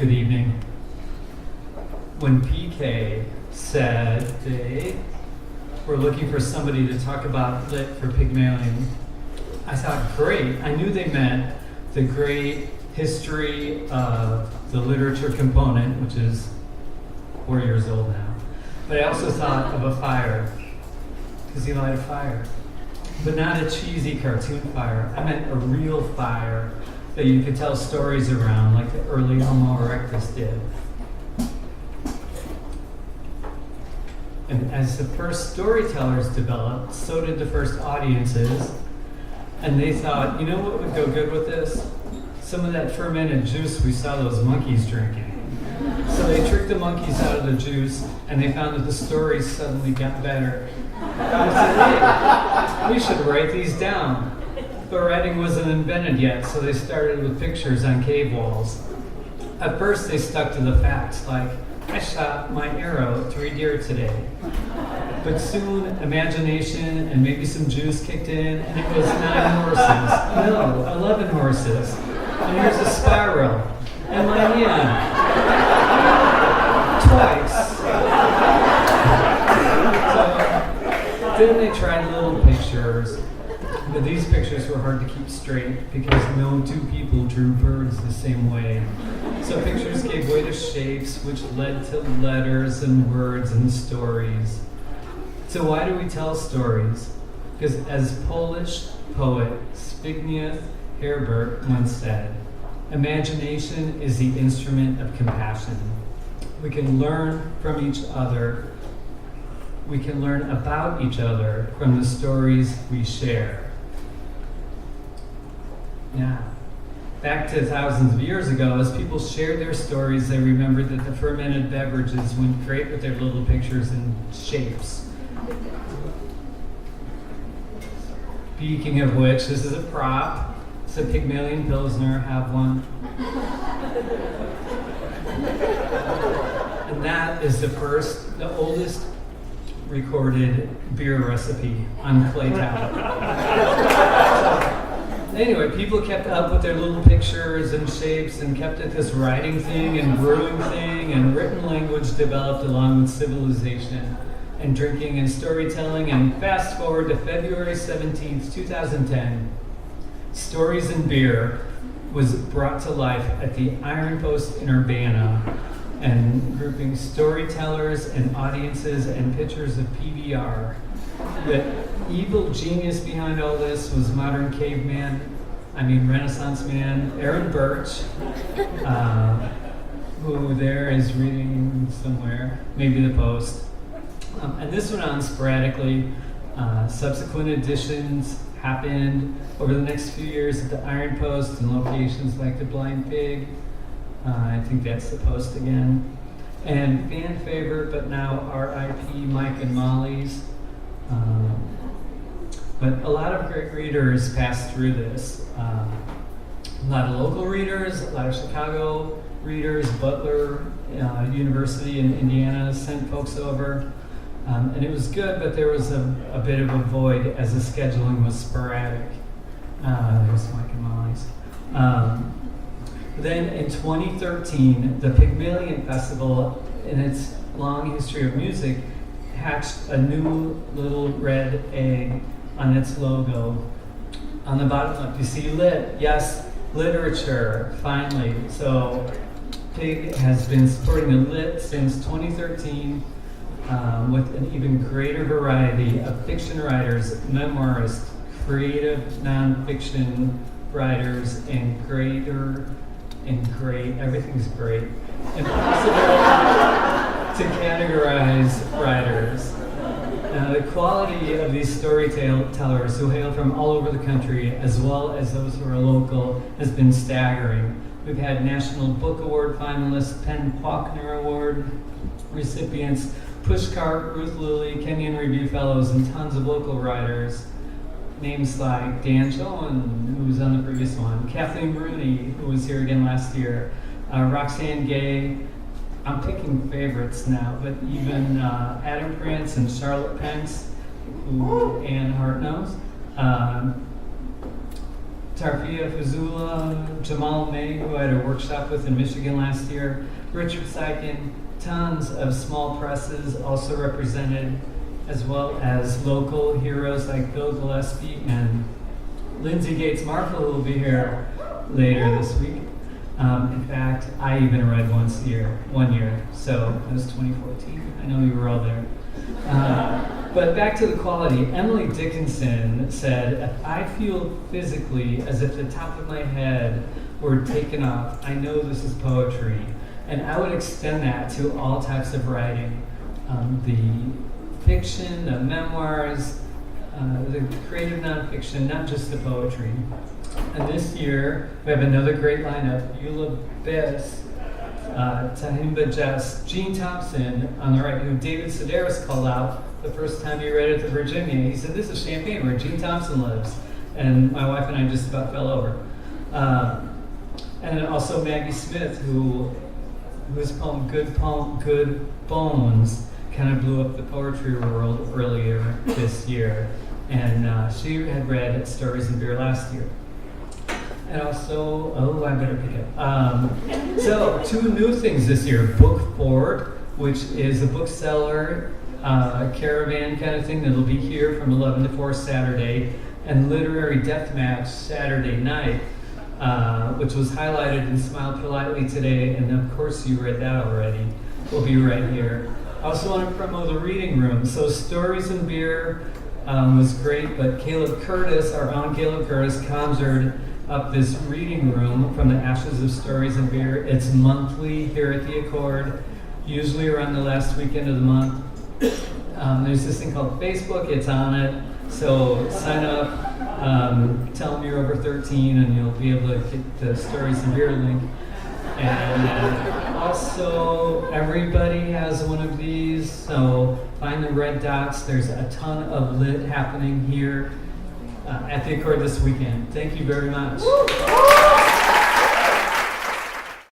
Good evening. When PK said they were looking for somebody to talk about lit for Pygmalion, I thought, great. I knew they meant the great history of the literature component, which is 4 years old now. But I also thought of a fire, because he light a fire. But not a cheesy cartoon fire. I meant a real fire that you could tell stories around, like the early Homo erectus did. And as the first storytellers developed, so did the first audiences. And they thought, you know what would go good with this? Some of that fermented juice we saw those monkeys drinking. So they tricked the monkeys out of the juice, and they found that the stories suddenly got better. I said, hey, we should write these down. But writing wasn't invented yet, so they started with pictures on cave walls. At first, they stuck to the facts, like, I shot my arrow 3 deer today. But soon, imagination and maybe some juice kicked in, and it was 9 horses. No, 11 horses. And here's a spiral. And my hand. Twice. So then they tried little pictures. But these pictures were hard to keep straight because no two people drew birds the same way. So pictures gave way to shapes, which led to letters and words and stories. So why do we tell stories? Because as Polish poet Zbigniew Herbert once said, imagination is the instrument of compassion. We can learn from each other. We can learn about each other from the stories we share. Now, back to thousands of years ago, as people shared their stories, they remembered that the fermented beverages went great with their little pictures and shapes. Speaking of which, this is a prop. It's a Pygmalion Pilsner, have one. And that is the oldest recorded beer recipe on clay tablet. Anyway, people kept up with their little pictures and shapes and kept at this writing thing and brewing thing, and written language developed along with civilization and drinking and storytelling. And fast forward to February 17th, 2010, Stories and Beer was brought to life at the Iron Post in Urbana, and grouping storytellers and audiences and pictures of PBR. The evil genius behind all this was modern Renaissance man, Aaron Birch, who there is reading somewhere, maybe the Post. And this went on sporadically. Subsequent editions happened over the next few years at the Iron Post in locations like the Blind Pig. I think that's the Post again. And fan favorite, but now R.I.P. Mike and Molly's. But a lot of great readers passed through this. A lot of local readers, a lot of Chicago readers, Butler University in Indiana sent folks over. And it was good, but there was a bit of a void as the scheduling was sporadic. There's Mike and Molly's. Then in 2013, the Pygmalion Festival, in its long history of music, hatched a new little red egg on its logo. On the bottom left, you see lit. Yes, literature, finally. So Pig has been supporting the lit since 2013 with an even greater variety of fiction writers, memoirists, creative nonfiction writers, and everything's great. Impossible to categorize writers. The quality of these storytellers who hail from all over the country, as well as those who are local, has been staggering. We've had National Book Award finalists, Penn Faulkner Award recipients, Pushcart, Ruth Lilly, Kenyon Review Fellows, and tons of local writers. Names like Dan Chowan, who was on the previous one, Kathleen Rooney, who was here again last year, Roxanne Gay. I'm picking favorites now, but even Adam Prince and Charlotte Pence, who Anne Hart knows. Tarfia Fazula, Jamal May, who I had a workshop with in Michigan last year, Richard Seiken, tons of small presses also represented, as well as local heroes like Bill Gillespie and Lindsay Gates Marshall, who will be here later this week. In fact, I even read one year, so it was 2014. I know you were all there. But back to the quality, Emily Dickinson said, I feel physically as if the top of my head were taken off. I know this is poetry. And I would extend that to all types of writing. The fiction, the memoirs, the creative nonfiction, not just the poetry. And this year, we have another great lineup. Eula Bess, Tahimba Jess, Gene Thompson on the right, who David Sedaris called out the first time he read it to Virginia. He said, this is Champaign, where Gene Thompson lives. And my wife and I just about fell over. And then also Maggie Smith, whose poem, Good Bones, kind of blew up the poetry world earlier this year. And she had read Stories and Beer last year. And also, I better pick up. So, two new things this year. Book Fort, which is a bookseller, caravan kind of thing that'll be here from 11 to 4 Saturday, and Literary Deathmatch Saturday night, which was highlighted in Smile Politely today, and of course you read that already, will be right here. I also want to promote the reading room. So Stories and Beer was great, but Caleb Curtis, our own Caleb Curtis, conjured up this reading room from the ashes of Stories and Beer. It's monthly here at the Accord, usually around the last weekend of the month. There's this thing called Facebook, it's on it, so sign up, tell them you're over 13 and you'll be able to get the Stories and Beer link. And also, everybody has one of these, so find the red dots. There's a ton of lit happening here at the Accord this weekend. Thank you very much.